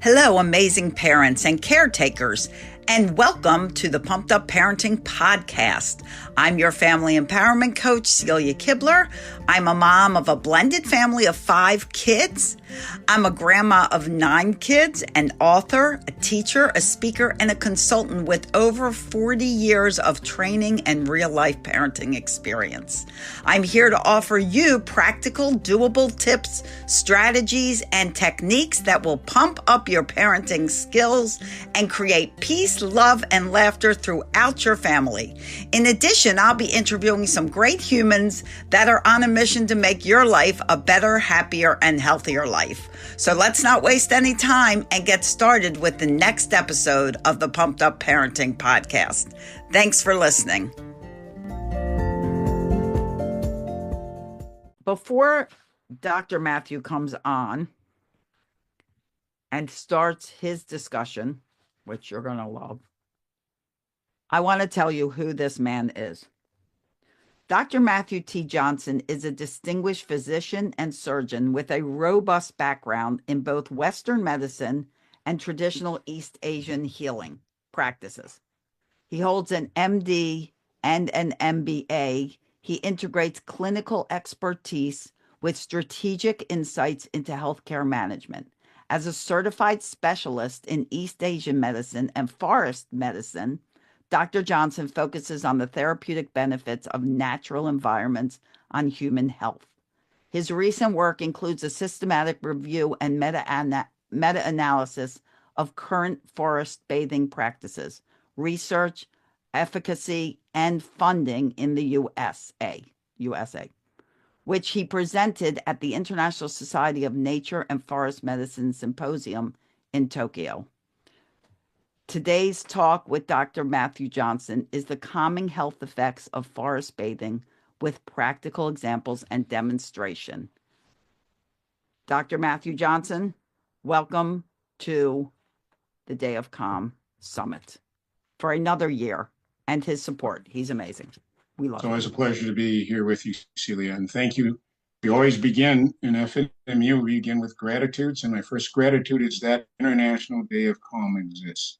Hello, amazing parents and caretakers, and welcome to the Pumped Up Parenting Podcast. I'm your family empowerment coach, Celia Kibler. I'm a mom of a blended family of 5 kids. I'm a grandma of 9 kids, an author, a teacher, a speaker, and a consultant with over 40 years of training and real-life parenting experience. I'm here to offer you practical, doable tips, strategies, and techniques that will pump up your parenting skills and create peace, love, and laughter throughout your family. In addition, I'll be interviewing some great humans that are on a mission to make your life a better, happier, and healthier life. So let's not waste any time and get started with the next episode of the Pumped Up Parenting Podcast. Thanks for listening. Before Dr. Matthew comes on and starts his discussion, which you're going to love, I want to tell you who this man is. Dr. Matthew T. Johnson is a distinguished physician and surgeon with a robust background in both Western medicine and traditional East Asian healing practices. He holds an MD and an MBA. He integrates clinical expertise with strategic insights into healthcare management. As a certified specialist in East Asian medicine and forest medicine, Dr. Johnson focuses on the therapeutic benefits of natural environments on human health. His recent work includes a systematic review and meta-analysis of current forest bathing practices, research, efficacy, and funding in the USA, which he presented at the International Society of Nature and Forest Medicine Symposium in Tokyo. Today's talk with Dr. Matthew Johnson is the calming health effects of forest bathing with practical examples and demonstration. Dr. Matthew Johnson, welcome to the Day of Calm Summit for another year and his support. He's amazing. We love him. It's always a pleasure to be here with you, Celia, and thank you. We always begin in FMU, we begin with gratitudes, and my first gratitude is that International Day of Calm exists.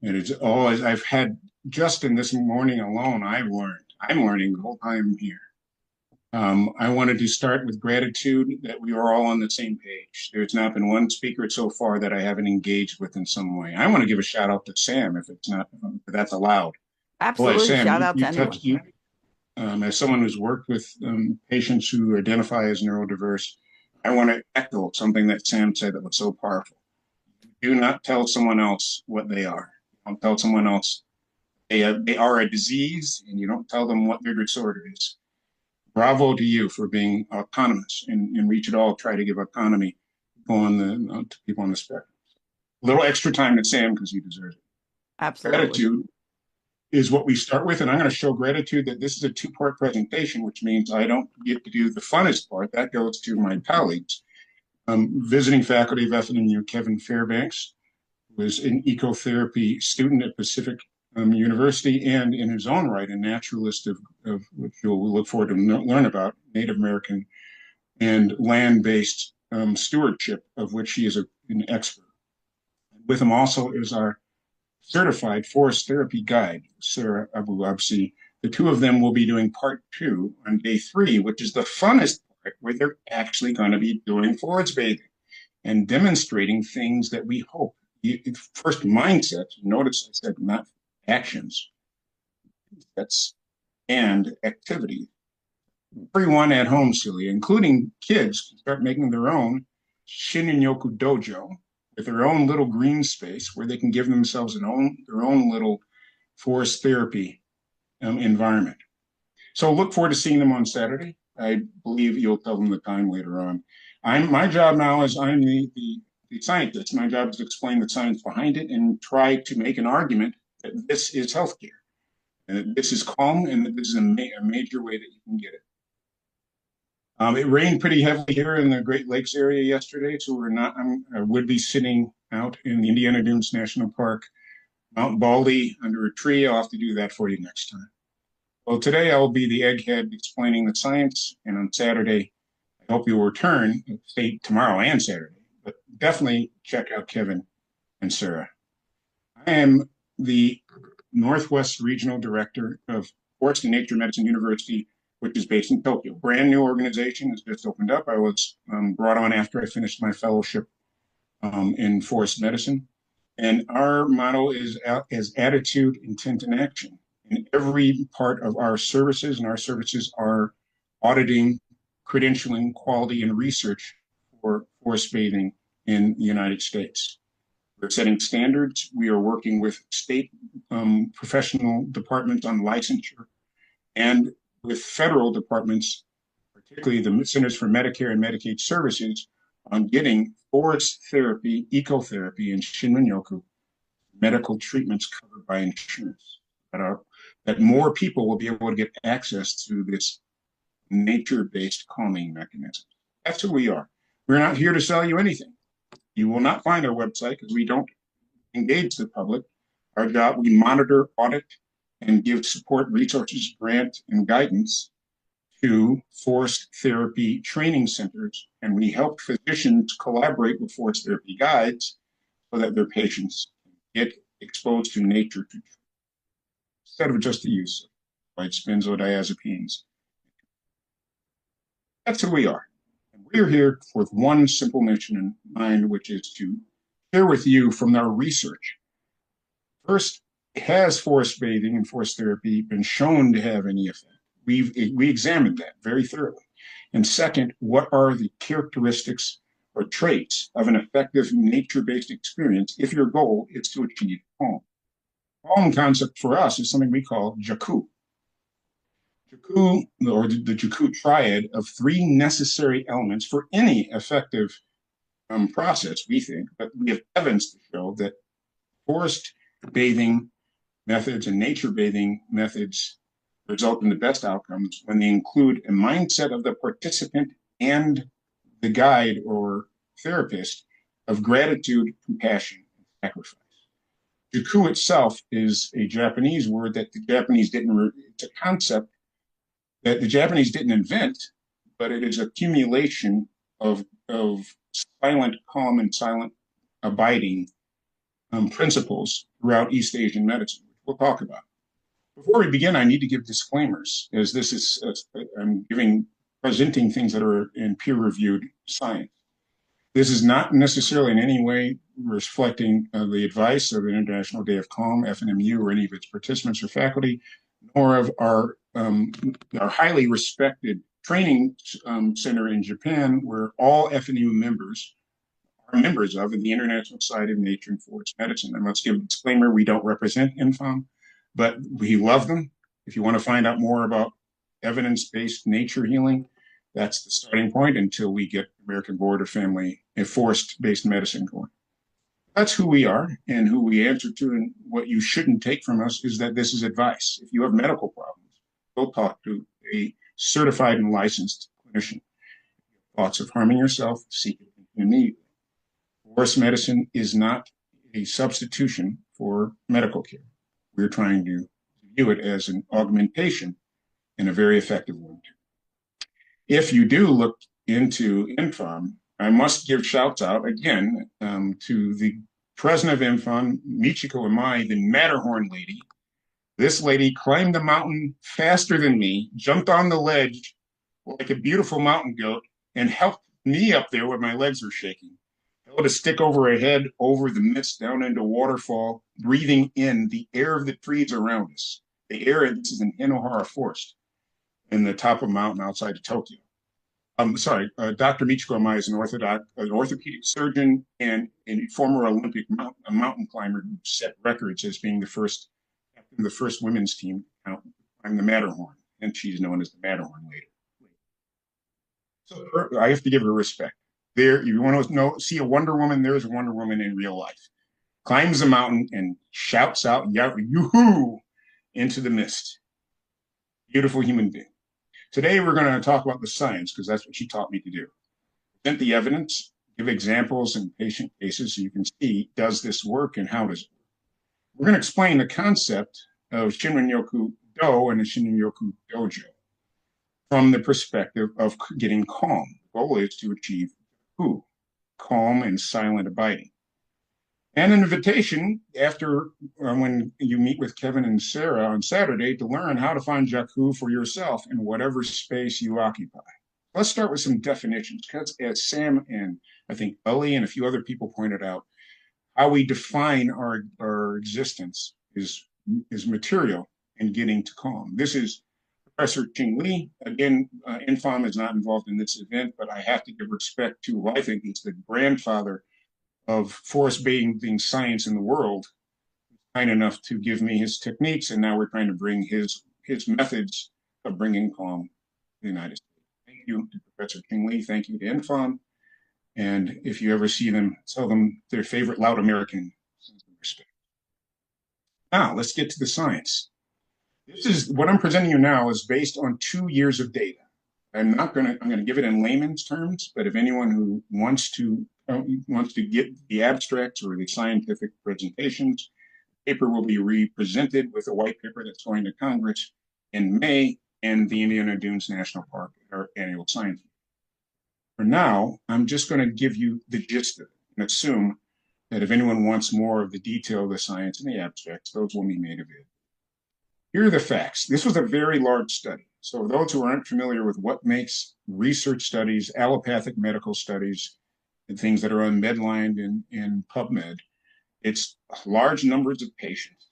And it's always, I've had, just in this morning alone, I'm learning the whole time here. I wanted to start with gratitude that we are all on the same page. There's not been one speaker so far that I haven't engaged with in some way. I want to give a shout out to Sam, if that's allowed. Absolutely. Boy, Sam, shout out to anyone. As someone who's worked with patients who identify as neurodiverse, I want to echo something that Sam said that was so powerful. Do not tell someone else what they are. Don't tell someone else they are a disease, and you don't tell them what their disorder is. Bravo to you for being autonomous, and we should all try to give autonomy to people on the spectrum. A little extra time to Sam because he deserves it. Absolutely. Gratitude is what we start with, and I'm going to show gratitude that this is a 2-part presentation, which means I don't get to do the funnest part. That goes to my colleagues. Visiting faculty of FMU, Kevin Fairbanks, was an ecotherapy student at Pacific University, and in his own right, a naturalist of which you'll look forward to learn about, Native American and land-based stewardship, of which he is an expert. With him also is our certified forest therapy guide, Sarah Abu-Absi. The 2 of them will be doing part 2 on day 3, which is the funnest part, where they're actually going to be doing forest bathing and demonstrating things that we hope. First, mindset. Notice I said not actions. That's and activity. Everyone at home, Celia, including kids, can start making their own Shinrin-yoku dojo with their own little green space where they can give themselves their own little forest therapy environment. So look forward to seeing them on Saturday. I believe you'll tell them the time later on. My job now is I'm the scientist. My job is to explain the science behind it and try to make an argument that this is healthcare, and that this is calm, and that this is a major way that you can get it. It rained pretty heavily here in the Great Lakes area yesterday, so I would be sitting out in the Indiana Dunes National Park, Mount Baldy, under a tree. I'll have to do that for you next time. Well, today I'll be the egghead explaining the science, and on Saturday, I hope you'll return, say tomorrow and Saturday, but definitely check out Kevin and Sarah. I am the Northwest Regional Director of Forest and Nature Medicine University, which is based in Tokyo. Brand new organization has just opened up. I was brought on after I finished my fellowship in forest medicine. And our motto is attitude, intent, and action. In every part of our services, and our services are auditing, credentialing, quality, and research for forest bathing in the United States. We're setting standards. We are working with state professional departments on licensure and with federal departments, particularly the Centers for Medicare and Medicaid Services, on getting forest therapy, ecotherapy, and Shinrin-yoku medical treatments covered by insurance. That more people will be able to get access to this nature-based calming mechanism. That's who we are. We're not here to sell you anything. You will not find our website because we don't engage the public. Our job, we monitor, audit, and give support, resources, grant, and guidance to forest therapy training centers, and we help physicians collaborate with forest therapy guides so that their patients get exposed to nature instead of just the use of white benzodiazepines. That's who we are. And we're here with one simple mission in mind, which is to share with you from our research. First, has forest bathing and forest therapy been shown to have any effect? We examined that very thoroughly. And second, what are the characteristics or traits of an effective nature-based experience if your goal is to achieve calm? Calm concept for us is something we call Jaku. Jaku, or the Jaku triad of three necessary elements for any effective process, we think, but we have evidence to show that forest bathing methods and nature bathing methods result in the best outcomes when they include a mindset of the participant and the guide or therapist of gratitude, compassion, and sacrifice. Jaku itself is a Japanese word that the Japanese it's a concept that the Japanese didn't invent, but it is accumulation of silent calm and silent abiding principles throughout East Asian medicine, which we'll talk about. Before we begin, I need to give disclaimers, as this is I'm presenting things that are in peer-reviewed science. This is not necessarily in any way reflecting the advice of the International Day of Calm, FNMU, or any of its participants or faculty, nor of our highly respected training center in Japan, where all FNMU members are members of the International Society of Nature and Forest Medicine. I must give a disclaimer, we don't represent INFOM, but we love them. If you want to find out more about evidence-based nature healing, that's the starting point until we get American Board of Family and Forest-based medicine going. That's who we are and who we answer to, and what you shouldn't take from us is that this is advice. If you have medical problems, go talk to a certified and licensed clinician. Thoughts of harming yourself, seek it immediately. Forest medicine is not a substitution for medical care. We're trying to view it as an augmentation and a very effective one. If you do look into INFOM, I must give shouts out again to the president of INFOM, Michiko Imai, the Matterhorn lady. This lady climbed the mountain faster than me, jumped on the ledge like a beautiful mountain goat, and helped me up there when my legs were shaking. Held a stick over her head, over the mist, down into a waterfall, breathing in the air of the trees around us. The air, this is in Enohara Forest, in the top of a mountain outside of Tokyo. Dr. Michiko Imai is an orthopedic surgeon and a former Olympic mountain climber who set records as being the first women's team to climb the Matterhorn, and she's known as the Matterhorn lady. So I have to give her respect. There, you want to see a Wonder Woman, there's a Wonder Woman in real life. Climbs the mountain and shouts out, yoo-hoo, into the mist. Beautiful human being. Today, we're going to talk about the science, because that's what she taught me to do. Present the evidence, give examples and patient cases so you can see, does this work and how does it work? We're going to explain the concept of Shinrin-yoku Do and the Shinrin-yoku Dojo from the perspective of getting calm. The goal is to achieve who. calm, and silent abiding. And an invitation after when you meet with Kevin and Sarah on Saturday to learn how to find Jakku for yourself in whatever space you occupy. Let's start with some definitions, because as Sam and I think Ellie and a few other people pointed out, how we define our existence is material in getting to calm. This is Professor Ching Li. Again, Infom is not involved in this event, but I have to give respect to who I think is the grandfather of forest-bathing science in the world, kind enough to give me his techniques, and now we're trying to bring his methods of bringing calm to the United States. Thank you to Professor Ching Li. Thank you to Infom. And if you ever see them, tell them their favorite loud American. Now, let's get to the science. This is what I'm presenting you now is based on 2 years of data. I'm going to give it in layman's terms, but if anyone who wants to get the abstracts or the scientific presentations, the paper will be represented with a white paper that's going to Congress in May in the Indiana Dunes National Park, our annual science. For now, I'm just going to give you the gist of it and assume that if anyone wants more of the detail of the science and the abstracts, those will be made available. Here are the facts. This was a very large study. So those who aren't familiar with what makes research studies, allopathic medical studies, and things that are on Medline and PubMed, it's large numbers of patients,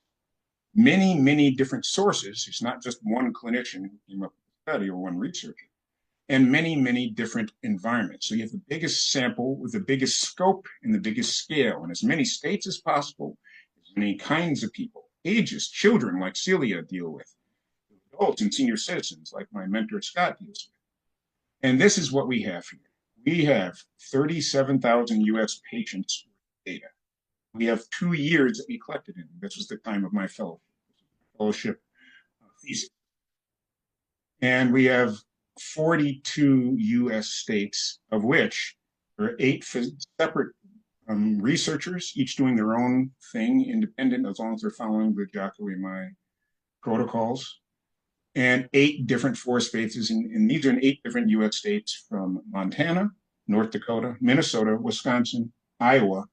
many, many different sources. It's not just one clinician who came up with the study or one researcher, and many, many different environments. So you have the biggest sample with the biggest scope and the biggest scale, in as many states as possible, as many kinds of people, ages, children like Celia deal with, adults and senior citizens like my mentor Scott deals with. And this is what we have here. We have 37,000 US patients data. We have 2 years that we collected in. This was the time of my fellowship thesis. And we have 42 US states, of which there are 8 separate researchers, each doing their own thing, independent, as long as they're following the Jakku EMI protocols, and 8 different forest bases. And these are in 8 different US states from Montana, North Dakota, Minnesota, Wisconsin, Iowa,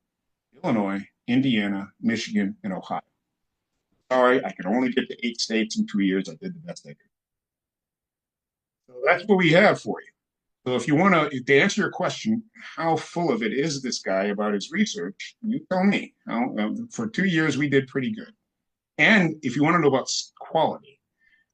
Illinois, Indiana, Michigan, and Ohio. Sorry, I could only get to 8 states in 2 years. I did the best I could. So that's what we have for you. So if you want to answer your question, how full of it is this guy about his research, you tell me. For 2 years, we did pretty good. And if you want to know about quality,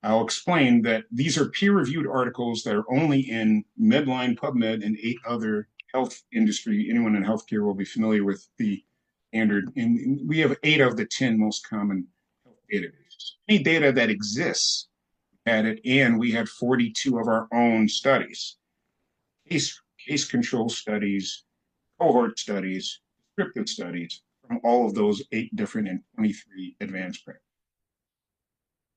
I'll explain that these are peer-reviewed articles that are only in Medline, PubMed, and 8 other health industry. Anyone in healthcare will be familiar with the standard. And we have 8 of the 10 most common health databases. Any data that exists had it, and we had 42 of our own studies. Case control studies, cohort studies, descriptive studies from all of those 8 different and 23 advanced practices.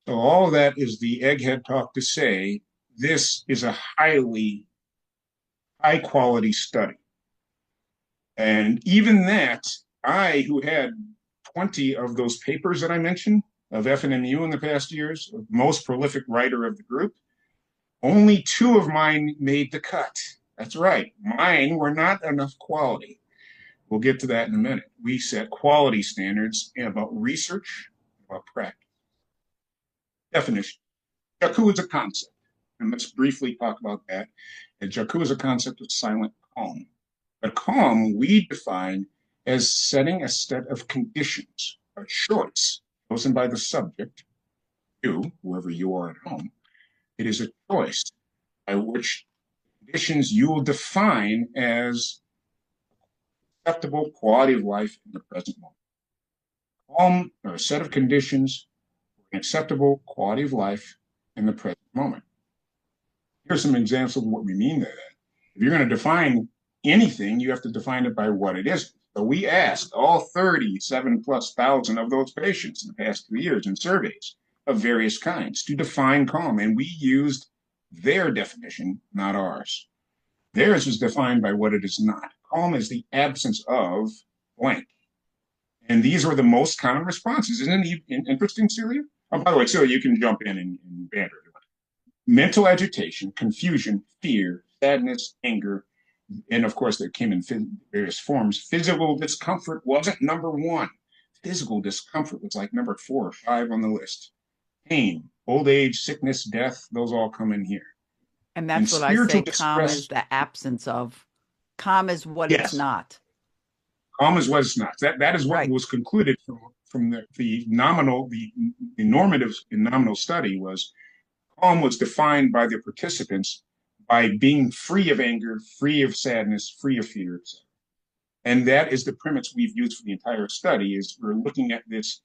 So all of that is the egghead talk to say this is a high quality study. And even that, I, who had 20 of those papers that I mentioned of FNMU in the past years, most prolific writer of the group, only 2 of mine made the cut. That's right. Mine were not enough quality. We'll get to that in a minute. We set quality standards about research, about practice. Definition. Jakku is a concept. And let's briefly talk about that. And Jakku is a concept of silent calm. But calm we define as setting a set of conditions, a choice chosen by the subject, you, whoever you are at home. It is a choice by which conditions you will define as acceptable quality of life in the present moment. Calm are a set of conditions for an acceptable quality of life in the present moment. Here's some examples of what we mean by that. If you're going to define anything, you have to define it by what it is. So we asked all 37,000+ of those patients in the past 2 years in surveys of various kinds to define calm, and we used their definition, not ours. Theirs was defined by what it is not. Calm is the absence of blank. And these were the most common responses. Isn't it interesting, Celia? Oh, by the way, Celia, you can jump in and banter. Mental agitation, confusion, fear, sadness, anger, and of course, they came in various forms. Physical discomfort wasn't number one. Physical discomfort was like number 4 or 5 on the list. Pain, old age, sickness, death, those all come in here. And And that's what I spiritual say calm is distress, the absence of. Calm is what it's yes, not. calm is what it's not. That is what Right. was concluded from the nominal, the normative and nominal study was calm was defined by the participants by being free of anger, free of sadness, free of fear. And that is the premise we've used for the entire study is we're looking at this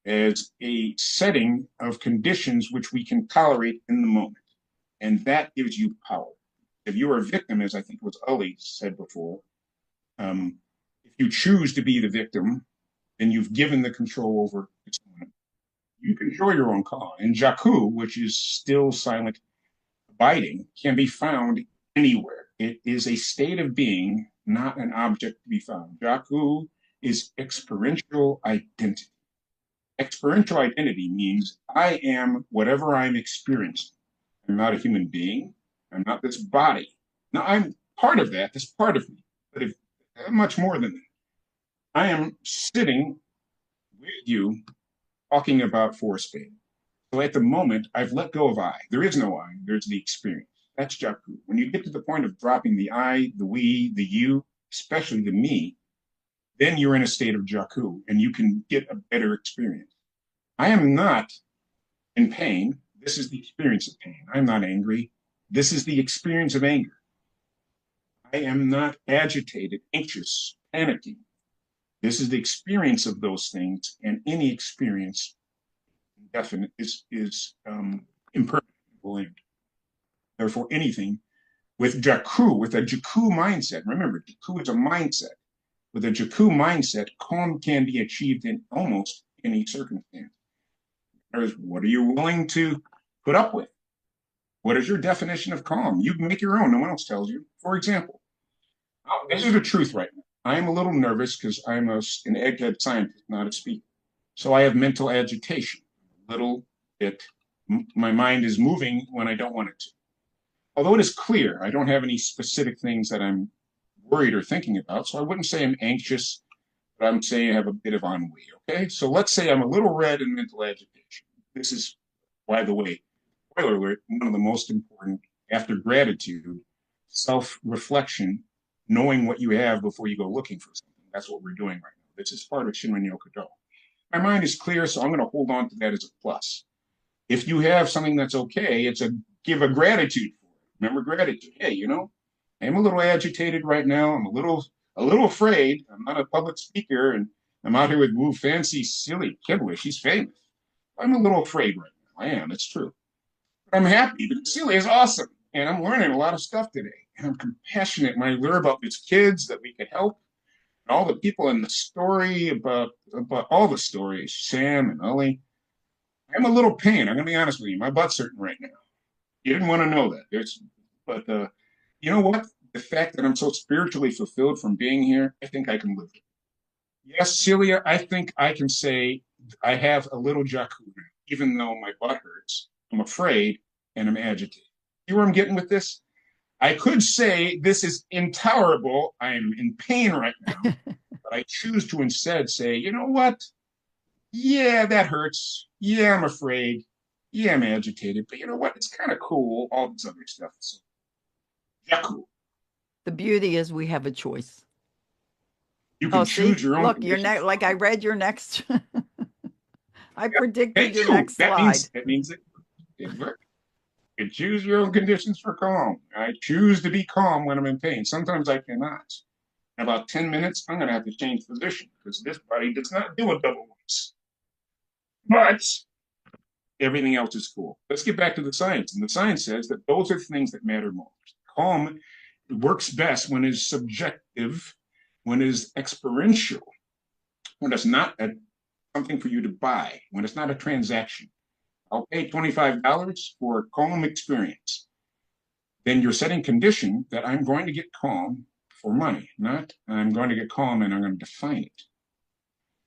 as a setting of conditions which we can tolerate in the moment. And that gives you power. If you are a victim, as I think it was Ali said before, if you choose to be the victim, then you've given the control over someone. You control your own calm. And Jaku, which is still silent abiding, can be found anywhere. It is a state of being, not an object to be found. Jaku is experiential identity. Experiential identity means I am whatever I'm experiencing. I'm not a human being. I'm not this body. Now, I'm part of that. That's part of me. But if much more than that, I am sitting with you talking about force bathing. So at the moment, I've let go of I. There is no I. There's the experience. That's Jaku. When you get to the point of dropping the I, the we, the you, especially the me, then you're in a state of Jaku and you can get a better experience. I am not in pain. This is the experience of pain. I'm not angry. This is the experience of anger. I am not agitated, anxious, panicking. This is the experience of those things, and any experience definite is impermanent. Therefore, anything with Jaku, with a Jaku mindset. Remember, Jaku is a mindset. With a Jaku mindset, calm can be achieved in almost any circumstance. What are you willing to put up with? What is your definition of calm? You can make your own. No one else tells you. For example, this is the truth right now. I am a little nervous because I'm an egghead scientist, not a speaker. So I have mental agitation. A little bit. My mind is moving when I don't want it to. Although it is clear, I don't have any specific things that I'm worried or thinking about. So I wouldn't say I'm anxious, but I'm saying I have a bit of ennui. Okay. So let's say I'm a little red in mental agitation. This is, by the way, spoiler alert, one of the most important after gratitude, self-reflection, knowing what you have before you go looking for something. That's what we're doing right now. This is part of Shinrin Yokodo. My mind is clear, so I'm going to hold on to that as a plus. If you have something that's okay, it's a give a gratitude for it. Remember gratitude. Hey, I'm a little agitated right now. I'm a little afraid. I'm not a public speaker, and I'm out here with Wu Fancy, silly Kibler. She's famous. I'm a little afraid right now. I am. It's true. But I'm happy because Celia is awesome, and I'm learning a lot of stuff today. And I'm compassionate when I learn about these kids that we could help, and all the people in the story about all the stories, Sam and Ellie. I'm a little pain. I'm going to be honest with you. My butt's hurting right now. You didn't want to know that. But you know what? The fact that I'm so spiritually fulfilled from being here, I think I can live it. Yes, Celia, I think I can say I have a little Jaku, even though my butt hurts. I'm afraid and I'm agitated. See where I'm getting with this? I could say this is intolerable. I'm in pain right now, but I choose to instead say, you know what? Yeah, that hurts. Yeah, I'm afraid. Yeah, I'm agitated. But you know what? It's kind of cool. All this other stuff. So, yeah, cool. The beauty is we have a choice. You Oh, can see? choose your own Look, your conditions. next like I read your next I Yeah. predicted Thank your you. next That slide. means it worked. You can choose your own conditions for calm. I choose to be calm when I'm in pain. Sometimes I cannot. In about 10 minutes, I'm going to have to change position because this body does not do a double once. But everything else is cool. Let's get back to the science. And the science says that those are the things that matter most. Calm works best when it's subjective, when it's experiential, when it's not something for you to buy, when it's not a transaction. I'll pay $25 for a calm experience. Then you're setting condition that I'm going to get calm for money, not I'm going to get calm and I'm going to define it.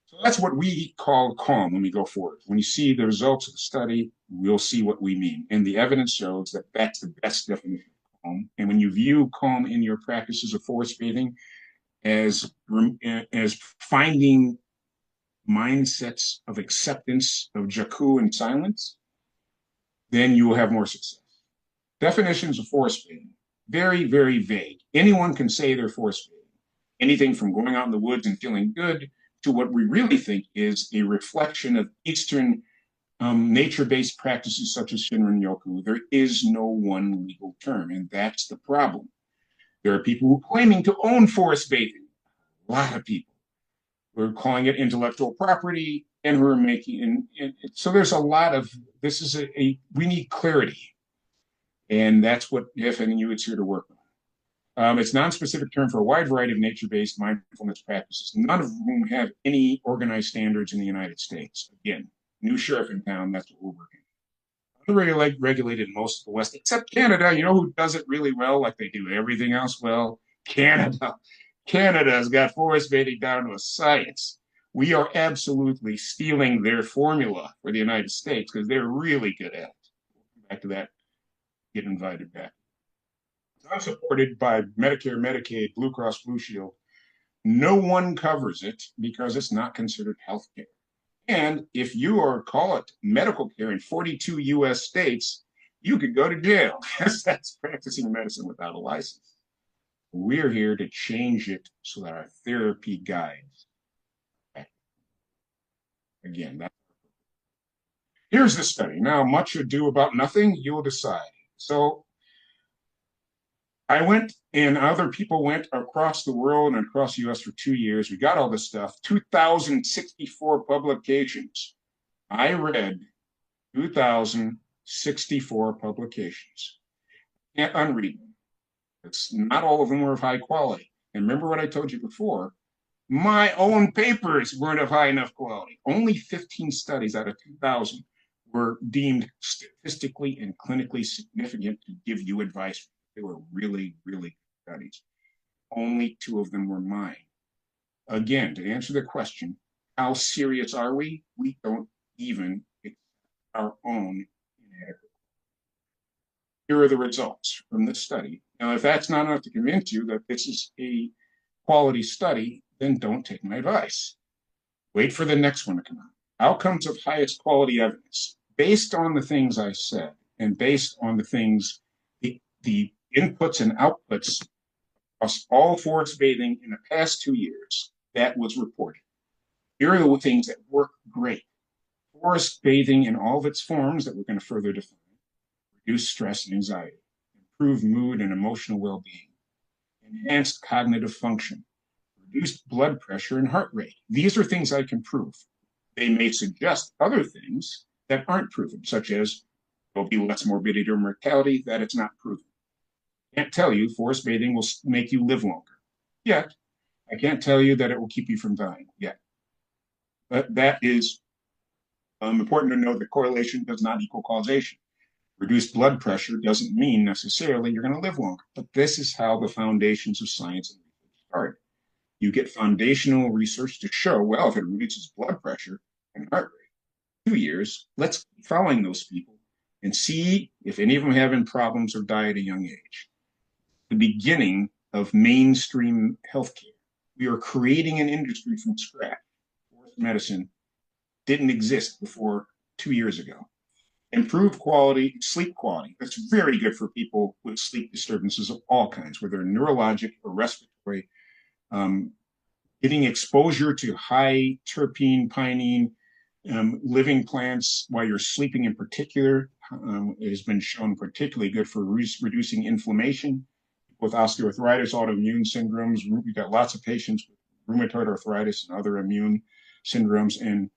So that's what we call calm when we go forward. When you see the results of the study, we'll see what we mean. And the evidence shows that that's the best definition. calm. And when you view calm in your practices of forest bathing as as finding mindsets of acceptance of Jaku and silence, then you will have more success. Definitions of forest bathing, very, very vague. Anyone can say they're forest bathing. Anything from going out in the woods and feeling good to what we really think is a reflection of Eastern nature-based practices such as Shinrin Yoku. There is no one legal term, and that's the problem. There are people who are claiming to own forest bathing. A lot of people. We're calling it intellectual property, and we're making, and so there's a lot of, this is we need clarity. And that's what FNU is here to work on. It's a non-specific term for a wide variety of nature-based mindfulness practices, none of whom have any organized standards in the United States. Again, new sheriff in town, that's what we're working on. Regulated in most of the West, except Canada. You know who does it really well, like they do everything else well? Canada. Canada's got forest bathing down to a science. We are absolutely stealing their formula for the United States because they're really good at it. Back to that, get invited back. It's unsupported by Medicare, Medicaid, Blue Cross Blue Shield. No one covers it because it's not considered health care. And if you are, call it medical care in 42 US states, you could go to jail. That's practicing medicine without a license. We're here to change it so that our therapy guides. Again, here's the study. Now, much ado about nothing, you'll decide. So I went and other people went across the world and across the US for 2 years. We got all this stuff, 2,064 publications. I read 2,064 publications. Can't unread them. It's not all of them were of high quality. And remember what I told you before, my own papers weren't of high enough quality. Only 15 studies out of 2,000 were deemed statistically and clinically significant to give you advice. They were really, really good studies. Only 2 of them were mine. Again, to answer the question, how serious are we? We don't even accept our own inadequate. Here are the results from this study. Now, if that's not enough to convince you that this is a quality study, then don't take my advice. Wait for the next one to come out. Outcomes of highest quality evidence. Based on the things I said and based on the things, the inputs and outputs across all forest bathing in the past 2 years, that was reported. Here are the things that work great. Forest bathing in all of its forms that we're going to further define. Reduce stress and anxiety, improve mood and emotional well-being, enhanced cognitive function, reduced blood pressure and heart rate. These are things I can prove. They may suggest other things that aren't proven, such as there'll be less morbidity or mortality, that it's not proven. I can't tell you forest bathing will make you live longer yet. I can't tell you that it will keep you from dying yet. But that is important to know that correlation does not equal causation. Reduced blood pressure doesn't mean necessarily you're going to live longer, but this is how the foundations of science and research start. You get foundational research to show, well, if it reduces blood pressure and heart rate, 2 years, let's keep following those people and see if any of them have any problems or die at a young age. The beginning of mainstream healthcare. We are creating an industry from scratch. Forest medicine didn't exist before 2 years ago. Improve quality, sleep quality. That's very good for people with sleep disturbances of all kinds, whether neurologic or respiratory. Getting exposure to high terpene, pinene, living plants while you're sleeping in particular has been shown particularly good for reducing inflammation. With osteoarthritis, autoimmune syndromes, we've got lots of patients with rheumatoid arthritis and other immune syndromes, and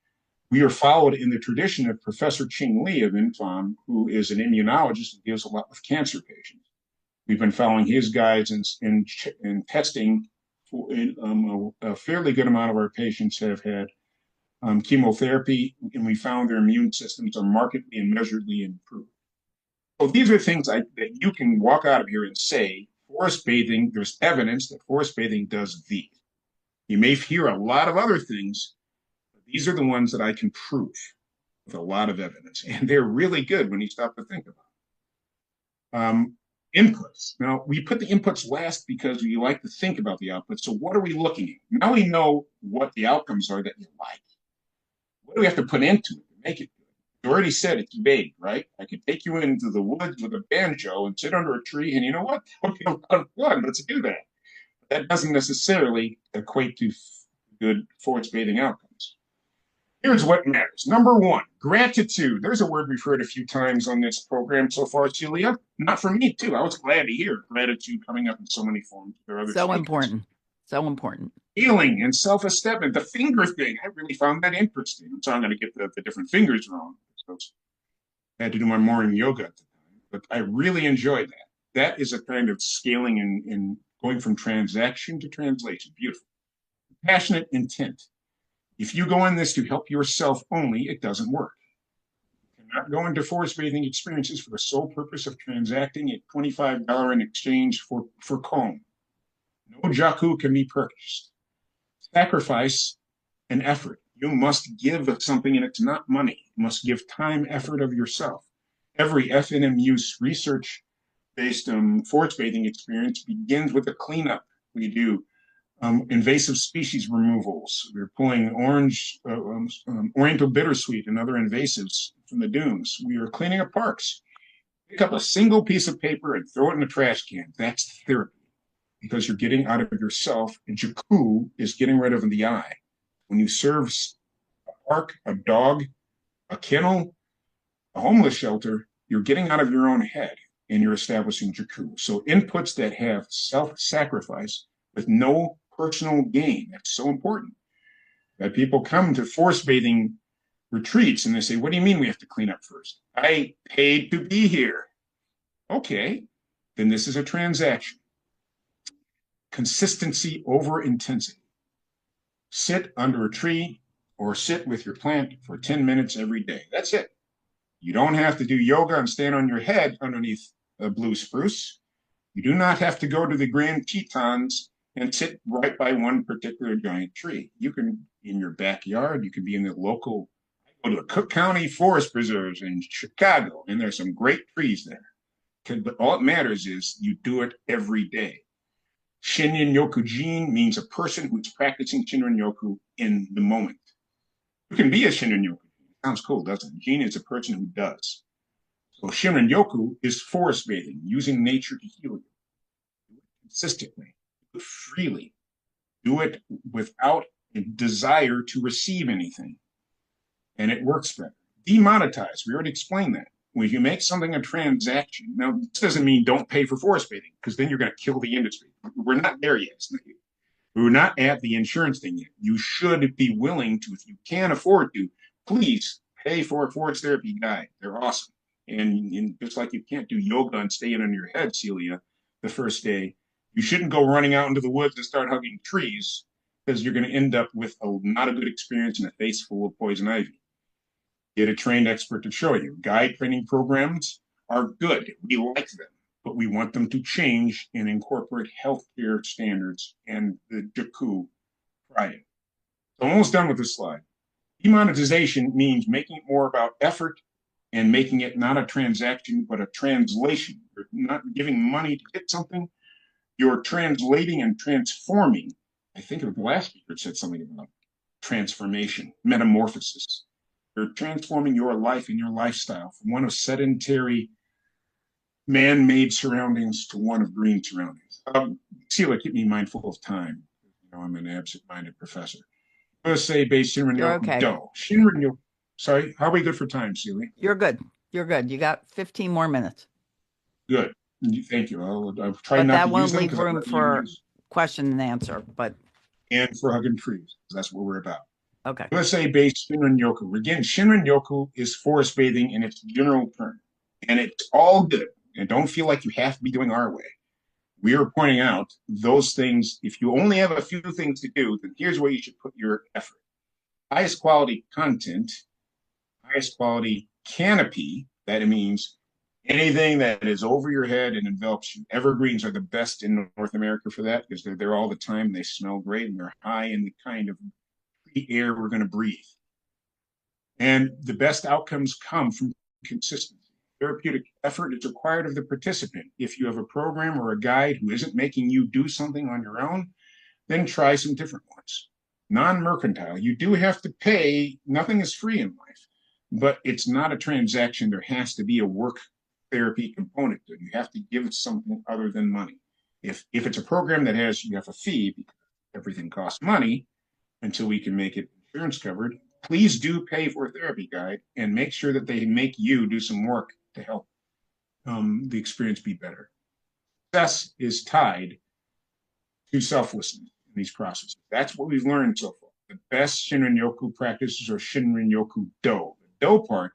we are followed in the tradition of Professor Ching Li of INFOM, who is an immunologist and deals a lot with cancer patients. We've been following his guides in testing. A fairly good amount of our patients have had chemotherapy, and we found their immune systems are markedly and measurably improved. So these are things that you can walk out of here and say, forest bathing, there's evidence that forest bathing does these. You may hear a lot of other things, but these are the ones that I can prove with a lot of evidence. And they're really good when you stop to think about it. Inputs. Now, we put the inputs last because we like to think about the outputs. So what are we looking at? Now we know what the outcomes are that you like. What do we have to put into it to make it good? You already said it's vague, right? I could take you into the woods with a banjo and sit under a tree, and you know what? That would be a lot of fun. Let's do that. That doesn't necessarily equate to good forest bathing outcomes. Here's what matters. Number one, gratitude. There's a word we've heard a few times on this program so far, Celia. Not for me, too. I was glad to hear gratitude coming up in so many forms. There are other So statements. important. So important. Healing and self-esteem. The finger thing, I really found that interesting. So I'm going to get the different fingers wrong. So I had to do my morning yoga at the time, but I really enjoyed that. That is a kind of scaling and going from transaction to translation. Beautiful. Passionate intent. If you go in this to help yourself only, it doesn't work. You cannot go into forest bathing experiences for the sole purpose of transacting at $25 in exchange for comb. No jaku can be purchased. Sacrifice and effort. You must give something, and it's not money. You must give time, effort of yourself. Every FNMU research-based forest bathing experience begins with a cleanup. We do invasive species removals. We're pulling oriental bittersweet and other invasives from the dunes. We are cleaning up parks. Pick up a single piece of paper and throw it in the trash can. That's therapy because you're getting out of yourself. And Jaku is getting rid of the I. When you serve a park, a dog, a kennel, a homeless shelter, you're getting out of your own head and you're establishing Jaku. So inputs that have self-sacrifice with no personal gain. That's so important. That people come to forest bathing retreats and they say, what do you mean we have to clean up first? I paid to be here. Okay, then this is a transaction. Consistency over intensity. Sit under a tree or sit with your plant for 10 minutes every day. That's it. You don't have to do yoga and stand on your head underneath a blue spruce. You do not have to go to the Grand Tetons and sit right by one particular giant tree. You can, in your backyard, you can be in the local, I go to the Cook County Forest Preserves in Chicago, and there's some great trees there. But all it matters is you do it every day. Shinrin Yoku Jin means a person who's practicing Shinrin Yoku in the moment. You can be a Shinrin Yoku. Sounds cool, doesn't it? Jin is a person who does. So Shinrin Yoku is forest bathing, using nature to heal you. Do it consistently, do it freely, do it without a desire to receive anything. And it works better. Demonetize, we already explained that. When you make something a transaction, now this doesn't mean don't pay for forest bathing, because then you're going to kill the industry. We're not there yet. We're not at the insurance thing yet. You should be willing to, if you can afford to, please pay for a forest therapy guide. They're awesome. And just like you can't do yoga and stay in on your head, Celia, the first day, you shouldn't go running out into the woods and start hugging trees because you're going to end up with not a good experience and a face full of poison ivy. Get a trained expert to show you. Guide training programs are good. We like them, but we want them to change and incorporate healthcare standards and the Jaku prior. So I'm almost done with this slide. Demonetization means making it more about effort and making it not a transaction, but a translation. You're not giving money to get something. You're translating and transforming. I think of the last speaker said something about transformation, metamorphosis. You're transforming your life and your lifestyle from one of sedentary, man-made surroundings to one of green surroundings. Celia, keep me mindful of time. You know, I'm an absent-minded professor. USA-based Shinrin Okay. Do. Shinrin Sorry, how are we good for time, Celia? You're good. You're good. You got 15 more minutes. Good. Thank you. I'll try but not that to won't use them leave room for question and answer. But and for hugging trees. That's what we're about. Okay. USA-based Shinrin-yoku. Again, Shinrin-yoku is forest bathing in its general term, and it's all good. And don't feel like you have to be doing our way. We are pointing out those things. If you only have a few things to do, then here's where you should put your effort. Highest quality content, highest quality canopy. That means anything that is over your head and envelops you. Evergreens are the best in North America for that because they're there all the time. They smell great and they're high in the kind of air we're going to breathe. And the best outcomes come from consistency. therapeutic effort is required of the participant. If you have a program or a guide who isn't making you do something on your own, then try some different ones. Non-mercantile, you do have to pay. Nothing is free in life, but it's not a transaction. There has to be a work therapy component to it. You have to give something other than money. If it's a program that has you have a fee, because everything costs money until we can make it insurance covered, please do pay for a therapy guide and make sure that they make you do some work to help the experience be better. Success is tied to selflessness in these processes. That's what we've learned so far. The best Shinrin-yoku practices are Shinrin-yoku Do. The Do part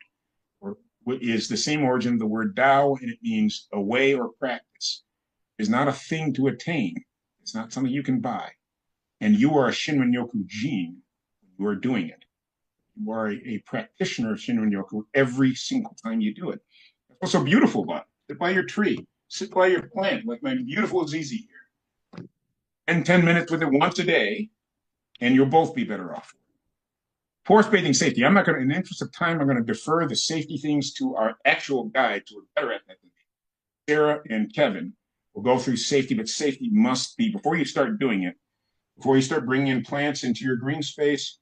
is the same origin of the word Dao, and it means a way or practice. It's not a thing to attain. It's not something you can buy. And you are a Shinrin-yoku Jin when you are doing it. You are a practitioner of Shinrin-yoku every single time you do it. That's what's so beautiful about it. Sit by your tree. Sit by your plant, like my beautiful Zizi here. And 10 minutes with it once a day, and you'll both be better off. Forest bathing safety. I'm not going to, in the interest of time, I'm going to defer the safety things to our actual guides who are better at that than me. Sarah and Kevin will go through safety, but safety must be, before you start doing it, before you start bringing in plants into your green space,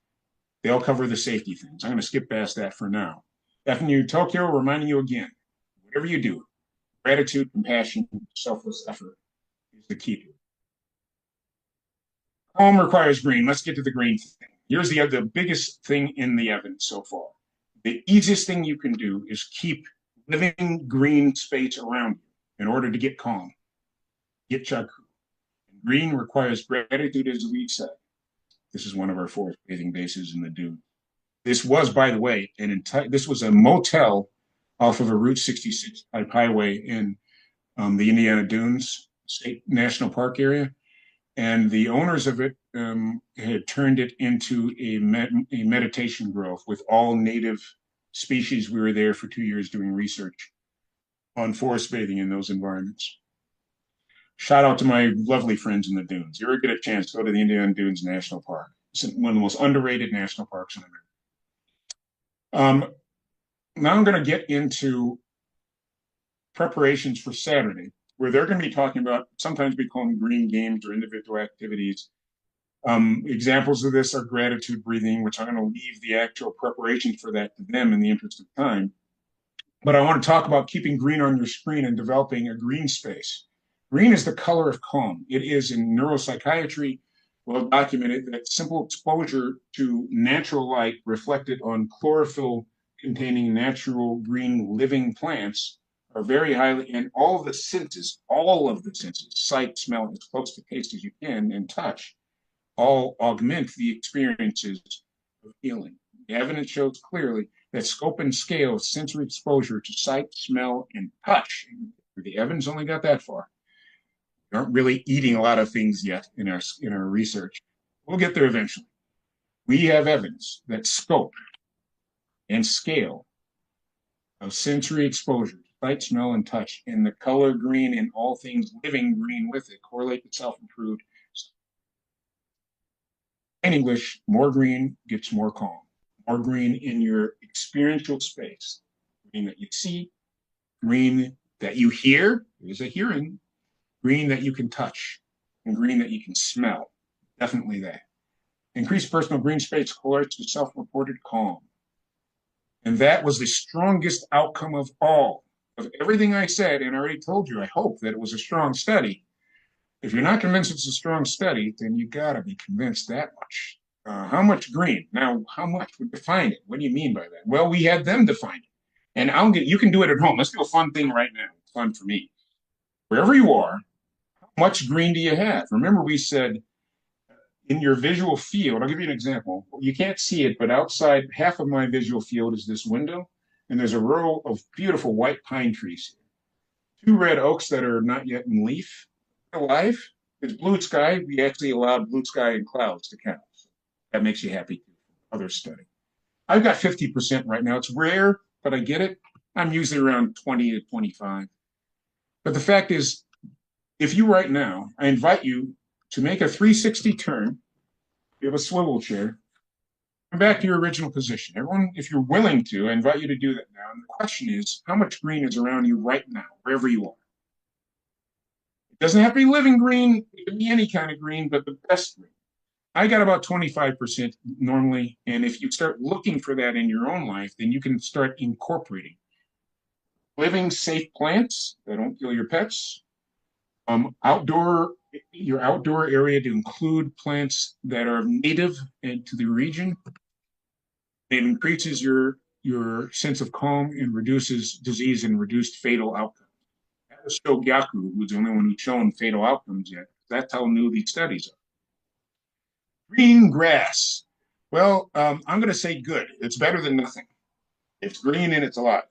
they'll cover the safety things. I'm going to skip past that for now. FNU Tokyo, reminding you again, whatever you do, gratitude, compassion, selfless effort is the key to it. Calm requires green. Let's get to the green thing. Here's the biggest thing in the evidence so far. The easiest thing you can do is keep living green space around you in order to get calm, get chaku. Green requires gratitude, as we said. This is one of our forest bathing bases in the dune. This was, by the way, this was a motel off of a Route 66 type highway in the Indiana Dunes State National Park area. And the owners of it had turned it into a meditation grove with all native species. We were there for 2 years doing research on forest bathing in those environments. Shout out to my lovely friends in the dunes. You ever get a chance, go to the Indiana Dunes National Park. It's one of the most underrated national parks in America. Now I'm going to get into preparations for Saturday, where they're going to be talking about, sometimes we call them green games or individual activities. Examples of this are gratitude breathing, which I'm going to leave the actual preparation for that to them in the interest of time. But I want to talk about keeping green on your screen and developing a green space. Green is the color of calm. It is in neuropsychiatry well documented that simple exposure to natural light reflected on chlorophyll containing natural green living plants are very highly, and all of the senses, sight, smell, as close to taste as you can, and touch, all augment the experiences of healing. The evidence shows clearly that scope and scale of sensory exposure to sight, smell, and touch, the evidence only got that far. We aren't really eating a lot of things yet in our research. We'll get there eventually. We have evidence that scope and scale of sensory exposure, sight, smell, and touch, and the color green and all things living green with it correlate with self-improved. In English, more green gets more calm. More green in your experiential space. Green that you see, green that you hear, there's a hearing, green that you can touch, and green that you can smell. Definitely that. Increased personal green space correlates to self-reported calm. And that was the strongest outcome of all. Of everything I said, and I already told you, I hope that it was a strong study. If you're not convinced it's a strong study, then you got to be convinced that much. How much green? Now, how much would define it? What do you mean by that? Well, we had them define it. And you can do it at home. Let's do a fun thing right now. It's fun for me. Wherever you are, how much green do you have? Remember, we said in your visual field, I'll give you an example. You can't see it, but outside, half of my visual field is this window, and there's a row of beautiful white pine trees. 2 red oaks that are not yet in leaf. Alive. It's blue sky. We actually allowed blue sky and clouds to count. That makes you happy. Other study. I've got 50% right now. It's rare, but I get it. I'm usually around 20 to 25. But the fact is, if you right now, I invite you to make a 360 turn. You have a swivel chair. Come back to your original position. Everyone, if you're willing to, I invite you to do that now. And the question is, how much green is around you right now, wherever you are? It doesn't have to be living green. It can be any kind of green, but the best green. I got about 25% normally. And if you start looking for that in your own life, then you can start incorporating living safe plants that don't kill your pets, outdoor your outdoor area to include plants that are native to the region. It increases your sense of calm and reduces disease and reduced fatal outcomes. That was Shogyaku, who's the only one who's shown fatal outcomes yet. That's how new these studies are. Green grass. Well, I'm going to say good. It's better than nothing. It's green and it's alive.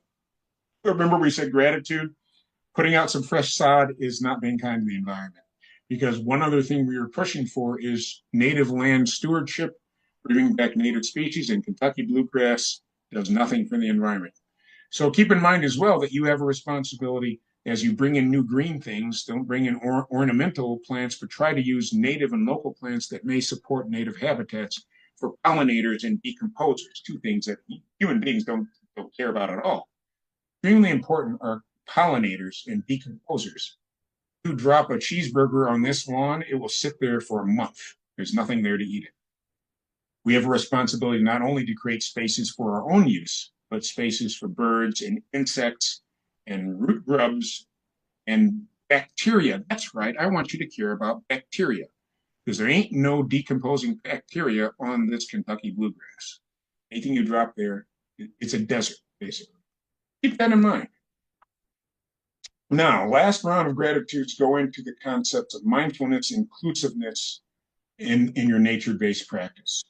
Remember, we said gratitude. Putting out some fresh sod is not being kind to the environment. Because one other thing we are pushing for is native land stewardship, bringing back native species, and Kentucky bluegrass does nothing for the environment. So keep in mind as well that you have a responsibility as you bring in new green things. Don't bring in ornamental plants, but try to use native and local plants that may support native habitats for pollinators and decomposers, two things that human beings don't care about at all. Extremely important are pollinators and decomposers. You drop a cheeseburger on this lawn, it will sit there for a month. There's nothing there to eat it. We have a responsibility not only to create spaces for our own use, but spaces for birds and insects and root grubs and bacteria. That's right. I want you to care about bacteria because there ain't no decomposing bacteria on this Kentucky bluegrass. Anything you drop there, it's a desert, basically. Keep that in mind. Now, last round of gratitudes go into the concepts of mindfulness, inclusiveness in your nature-based practice.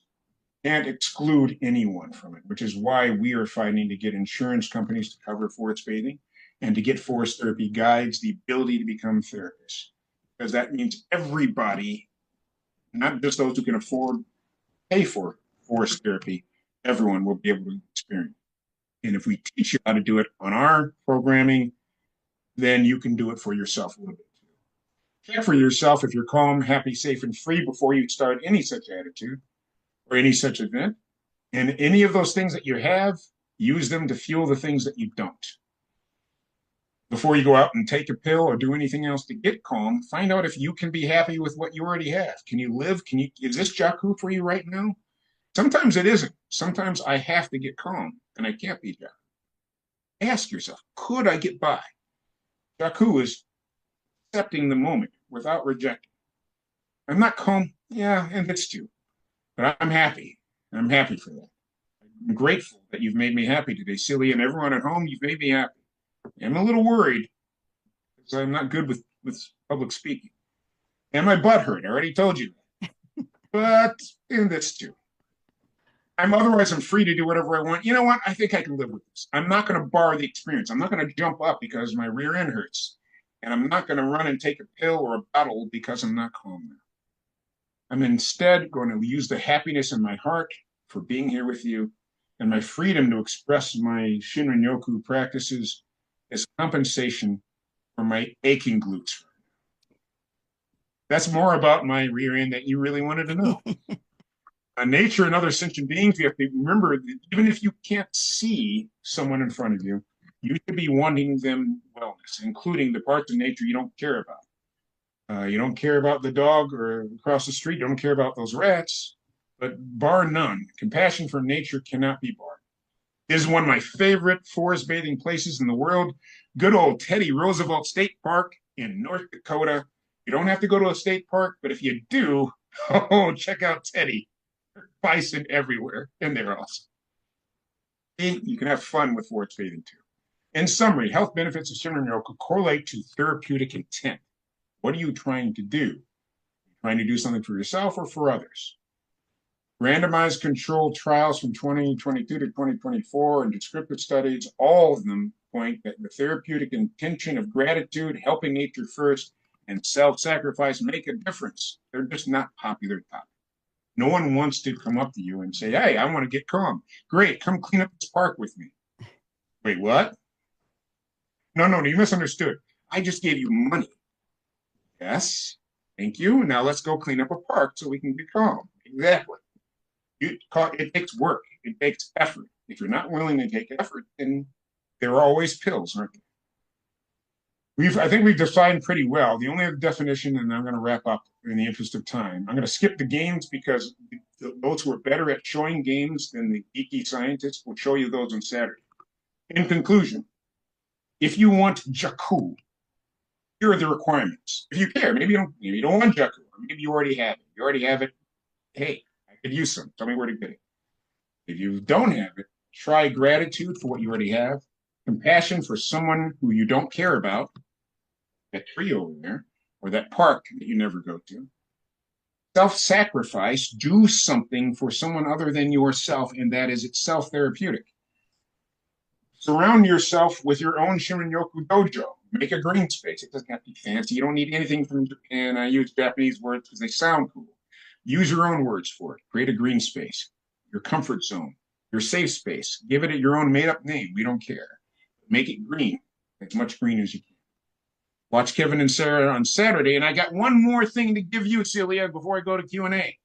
Can't exclude anyone from it, which is why we are fighting to get insurance companies to cover forest bathing and to get forest therapy guides the ability to become therapists. Because that means everybody, not just those who can afford to pay for forest therapy, everyone will be able to experience. And if we teach you how to do it on our programming, then you can do it for yourself a little bit too. Check for yourself if you're calm, happy, safe, and free before you start any such attitude or any such event. And any of those things that you have, use them to fuel the things that you don't. Before you go out and take a pill or do anything else to get calm, find out if you can be happy with what you already have. Can you live? Is this Jaku for you right now? Sometimes it isn't. Sometimes I have to get calm and I can't be Jaku. Ask yourself, could I get by? Jaku is accepting the moment without rejecting. I'm not calm. Yeah, and it's true. But I'm happy. I'm happy for that. I'm grateful that you've made me happy today, Celia, and everyone at home. You've made me happy. I'm a little worried because I'm not good with public speaking. And my butt hurt. I already told you that. But and that's true. Otherwise I'm free to do whatever I want. You know what? I think I can live with this. I'm not going to bar the experience. I'm not going to jump up because my rear end hurts. And I'm not going to run and take a pill or a bottle because I'm not calm now. I'm instead going to use the happiness in my heart for being here with you and my freedom to express my Shinrin-yoku practices as compensation for my aching glutes. That's more about my rear end that you really wanted to know. Nature and other sentient beings, you have to remember that even if you can't see someone in front of you, you should be wanting them wellness, including the parts of nature you don't care about. You don't care about the dog or across the street. You don't care about those rats. But bar none, compassion for nature cannot be barred. This is one of my favorite forest bathing places in the world. Good old Teddy Roosevelt State Park in North Dakota. You don't have to go to a state park, but if you do, oh, check out Teddy. Bison everywhere, and they're awesome. You can have fun with forest bathing too. In summary, health benefits of Shinrin-yoku correlate to therapeutic intent. What are you trying to do? Are you trying to do something for yourself or for others? Randomized controlled trials from 2022 to 2024 and descriptive studies, all of them point that the therapeutic intention of gratitude, helping nature first, and self-sacrifice make a difference. They're just not popular topics. No one wants to come up to you and say, hey, I want to get calm. Great, come clean up this park with me. Wait, what? No, you misunderstood. I just gave you money. Yes, thank you. Now let's go clean up a park so we can be calm. Exactly. It takes work. It takes effort. If you're not willing to take effort, then there are always pills, aren't there? I think we've defined pretty well. The only other definition, and I'm going to wrap up in the interest of time. I'm going to skip the games because those who are better at showing games than the geeky scientists will show you those on Saturday. In conclusion, if you want Jakku, here are the requirements. If you care, maybe you don't want Jakku, or maybe you already have it. You already have it. Hey, I could use some. Tell me where to get it. If you don't have it, try gratitude for what you already have, compassion for someone who you don't care about, that tree over there, or that park that you never go to. Self-sacrifice, do something for someone other than yourself, and that is itself therapeutic. Surround yourself with your own Shirin-yoku dojo. Make a green space. It doesn't have to be fancy. You don't need anything from Japan. I use Japanese words because they sound cool. Use your own words for it. Create a green space, your comfort zone, your safe space. Give it your own made-up name. We don't care. Make it green, as much green as you can. Watch Kevin and Sarah on Saturday. And I got one more thing to give you, Celia, before I go to Q&A.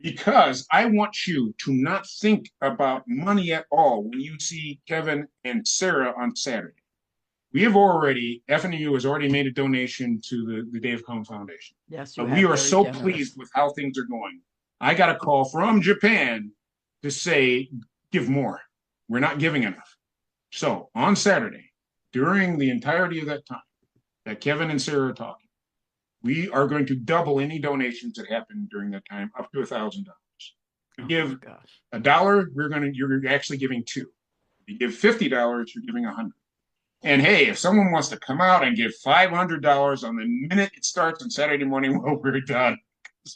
Because I want you to not think about money at all when you see Kevin and Sarah on Saturday. We have already, FNU has already made a donation to the Dave Cohn Foundation. Yes, we are so pleased with how things are going. I got a call from Japan to say, give more. We're not giving enough. So on Saturday, during the entirety of that time that Kevin and Sarah are talking, we are going to double any donations that happen during that time up to $1,000. You give $1, you're actually giving $2. If you give $50, you're giving $100. And hey, if someone wants to come out and give $500 on the minute it starts on Saturday morning, well, we're done.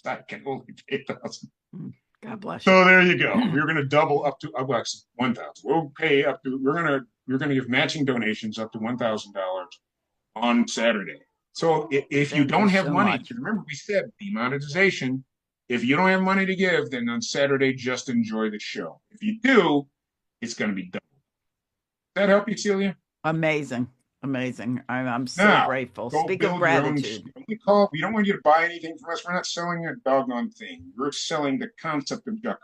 I can only pay $1,000. God bless you. So there you go. We're going to double up to $1,000. We'll pay up to. We're going to give matching donations up to $1,000 on Saturday. So if you don't have money, remember we said demonetization. If you don't have money to give, then on Saturday just enjoy the show. If you do, it's going to be double. Does that help you, Celia? Amazing. I'm so grateful. Speak of gratitude. We don't want you to buy anything from us. We're not selling a doggone thing. We're selling the concept of Jakku.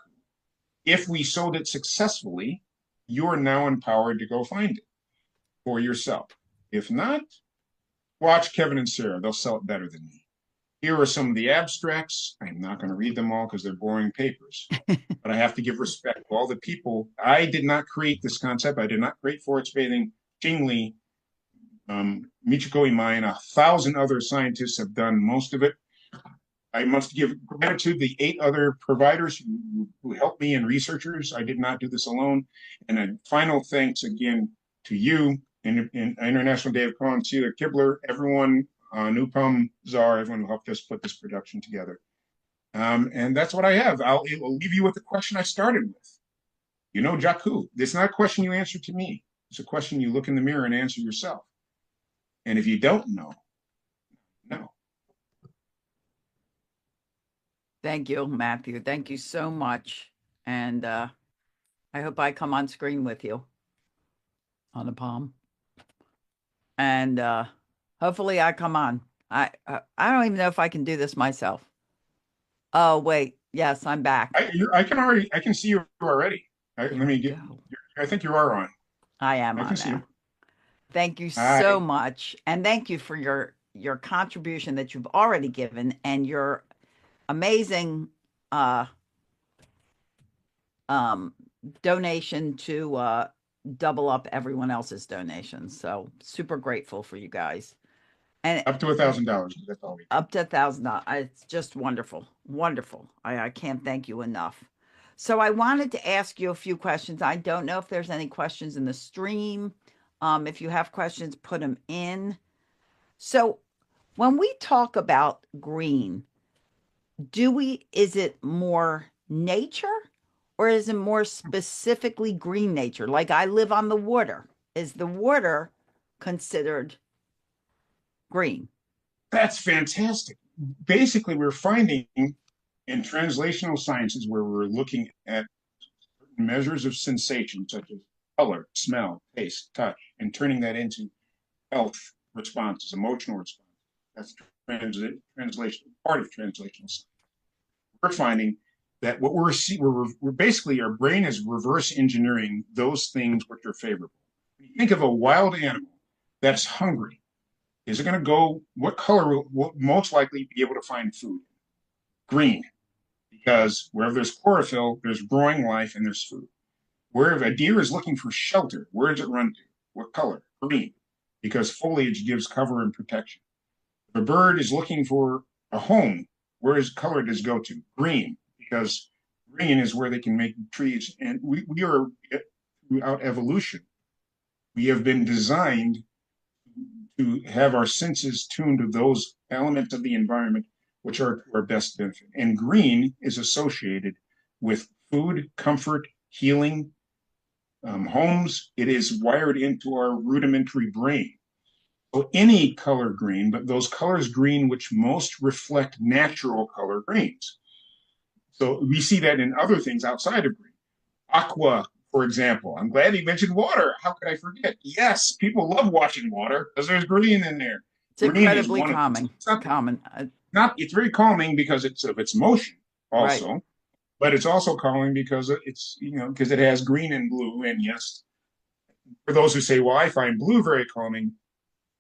If we sold it successfully, you're now empowered to go find it for yourself. If not, watch Kevin and Sarah. They'll sell it better than me. Here are some of the abstracts. I'm not going to read them all because they're boring papers. But I have to give respect to all the people. I did not create this concept. I did not create forest bathing. Jingli, Michiko Imai, and 1,000 other scientists have done most of it. I must give gratitude to the 8 other providers who helped me and researchers. I did not do this alone. And a final thanks again to you, in International Day of Cohn, Celia, Kibler, everyone, Nupam, Czar, everyone who helped us put this production together. And that's what I have. I'll leave you with the question I started with. You know, Jakku, it's not a question you answer to me. It's a question you look in the mirror and answer yourself. And if you don't know, no. Thank you, Matthew. Thank you so much. And I hope I come on screen with you on the palm. And hopefully I come on. I don't even know if I can do this myself. Oh, wait. Yes, I'm back. I can see you already. I think you are on. I am on now. Thank you so much. And thank you for your contribution that you've already given and your amazing donation to double up everyone else's donations. So super grateful for you guys. And up to $1,000. That's all we do. Up to $1,000. It's just wonderful. Wonderful. I can't thank you enough. So I wanted to ask you a few questions. I don't know if there's any questions in the stream. If you have questions, put them in. So when we talk about green, is it more nature or is it more specifically green nature? Like I live on the water. Is the water considered green? That's fantastic. Basically, we're finding in translational sciences where we're looking at measures of sensation such as color, smell, taste, touch, and turning that into health responses, emotional responses. That's translation, part of translational science. We're finding that what we're basically, our brain is reverse engineering those things which are favorable. Think of a wild animal that's hungry. Is it going to go? What color will most likely be able to find food? Green, because wherever there's chlorophyll, there's growing life and there's food. Wherever a deer is looking for shelter, where does it run to? What color? Green, because foliage gives cover and protection. If a bird is looking for a home, where is color does it go to? Green, because green is where they can make trees. And we are, throughout evolution, we have been designed to have our senses tuned to those elements of the environment which are to our best benefit. And green is associated with food, comfort, healing, homes. It is wired into our rudimentary brain. So any color green, but those colors green which most reflect natural color greens. So we see that in other things outside of green. Aqua, for example. I'm glad you mentioned water. How could I forget? Yes, people love watching water because there's green in there. It's Green is incredibly one of calming. it's not, Common. it's very calming because it's of its motion Right. also, but it's also calming because it's because it has green and blue. And yes, for those who say, well, I find blue very calming,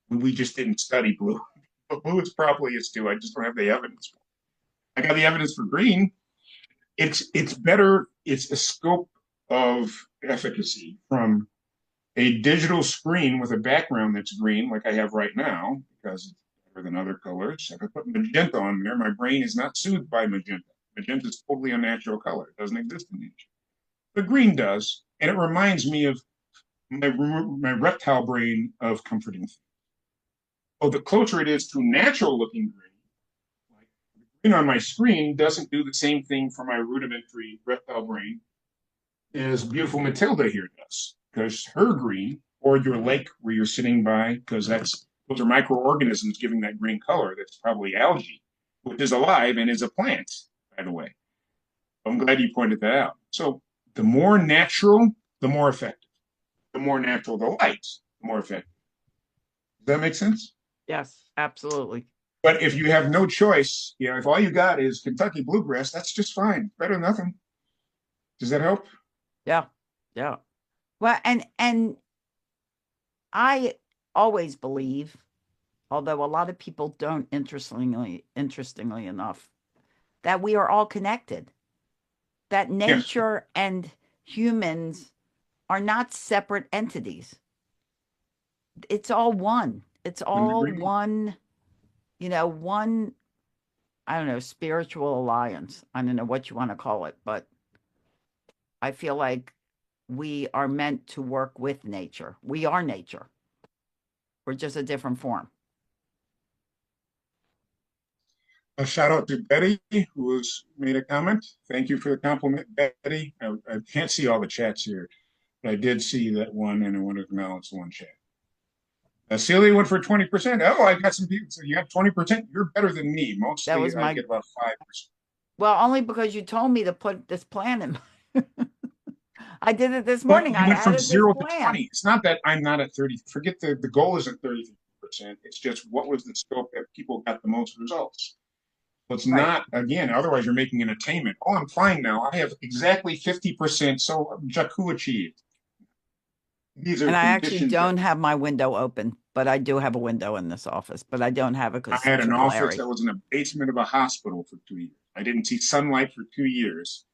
we just didn't study blue. But blue is probably is too. I just don't have the evidence. I got the evidence for green. It's better. It's a scope of efficacy from a digital screen with a background that's green, like I have right now, because it's better than other colors. If I put magenta on there, my brain is not soothed by magenta. Magenta is totally unnatural color. It doesn't exist in nature. But green does, and it reminds me of my reptile brain of comforting things. So the closer it is to natural looking green, like green on my screen doesn't do the same thing for my rudimentary reptile brain as beautiful Matilda here does, because her green, or your lake where you're sitting by, because those are microorganisms giving that green color. That's probably algae, which is alive and is a plant, by the way. I'm glad you pointed that out. So the more natural, the more effective. The more natural the light, the more effective. Does that make sense? Yes, absolutely. But if you have no choice, if all you got is Kentucky bluegrass, that's just fine. Better than nothing. Does that help? Yeah. Yeah. Well, and I always believe, although a lot of people don't, interestingly enough, that we are all connected. That Yes, nature and humans are not separate entities. It's all one. It's couldn't all agree more. one, one, I don't know, spiritual alliance. I don't know what you want to call it, but I feel like we are meant to work with nature. We are nature. We're just a different form. A shout out to Betty, who has made a comment. Thank you for the compliment, Betty. I can't see all the chats here, but I did see that one, and I want to acknowledge the one chat. Celia went for 20%. Oh, I got some people. So you got 20%. You're better than me. That Mostly, was I my, get about 5%. well, only because you told me to put this plan in. I did it this But morning. you I went from added this 0 to 20. plan. It's not that I'm not at 30. Forget the goal isn't 33%. It's just what was the scope that people got the most results. So it's Right. not, again, otherwise you're making an attainment. Oh, I'm fine now. I have exactly 50%. So Jakku achieved. These are And I actually conditions that don't have my window open, but I do have a window in this office, but I don't have it I because it's had an too office glary. that was in a basement of a hospital for 2 years. I didn't see sunlight for 2 years.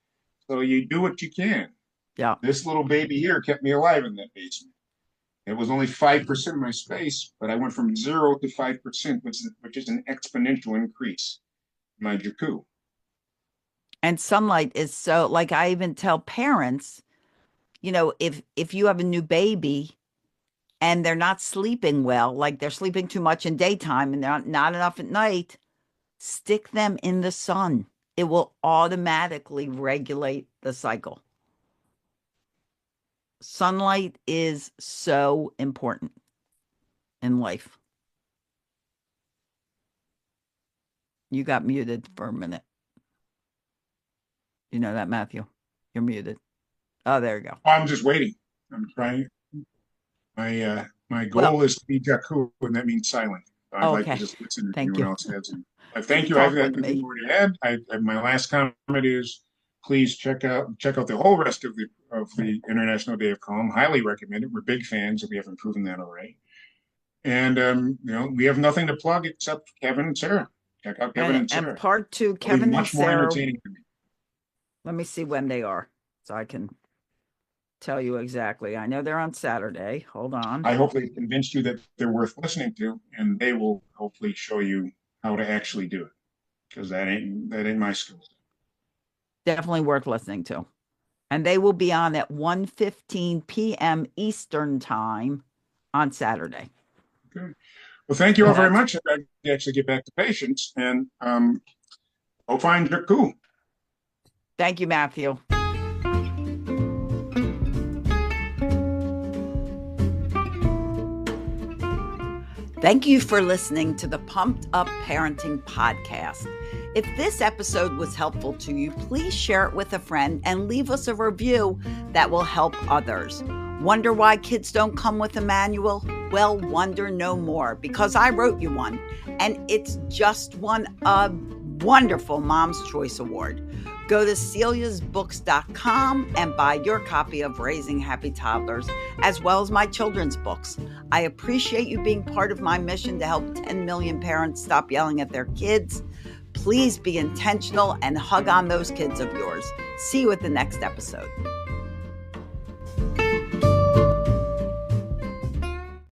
So you do what you can. Yeah. This little baby here kept me alive in that basement. It was only 5% of my space, but I went from 0 to 5%, which is an exponential increase in my Jakku. And sunlight is so, like, I even tell parents, if you have a new baby and they're not sleeping well, like they're sleeping too much in daytime and they're not enough at night, stick them in the sun. It will automatically regulate the cycle. Sunlight is so important in life. You got muted for a minute. You know that, Matthew? You're muted. Oh, there you go. I'm just waiting. I'm trying. My Well, goal is to be Jakku, and that means silent. So I'd like to okay. just listen if Thank anyone you. else has any. You Thank can you. I have talk with anything me. more to add. My last comment is please check out the whole rest of the International Day of Calm. Highly recommend it. We're big fans, if we haven't proven that already. And we have nothing to plug except Kevin and Sarah. Check out Kevin and And Sarah. part 2, It'll be Kevin and much more Sarah. entertaining to me. Let me see when they are so I can tell you exactly. I know they're on Saturday. Hold on. I hope they convinced you that they're worth listening to, and they will hopefully show you how to actually do it, because that ain't my skill. Definitely worth listening to. And they will be on at 1:15 p.m. Eastern time on Saturday. Okay. Well, thank you all very much. I actually get back to patients, and go find your coup. Thank you, Matthew. Thank you for listening to the Pumped Up Parenting Podcast. If this episode was helpful to you, please share it with a friend and leave us a review that will help others. Wonder why kids don't come with a manual? Well, wonder no more, because I wrote you one, and it's just won a wonderful Mom's Choice Award. Go to celiasbooks.com and buy your copy of Raising Happy Toddlers, as well as my children's books. I appreciate you being part of my mission to help 10 million parents stop yelling at their kids. Please be intentional and hug on those kids of yours. See you at the next episode.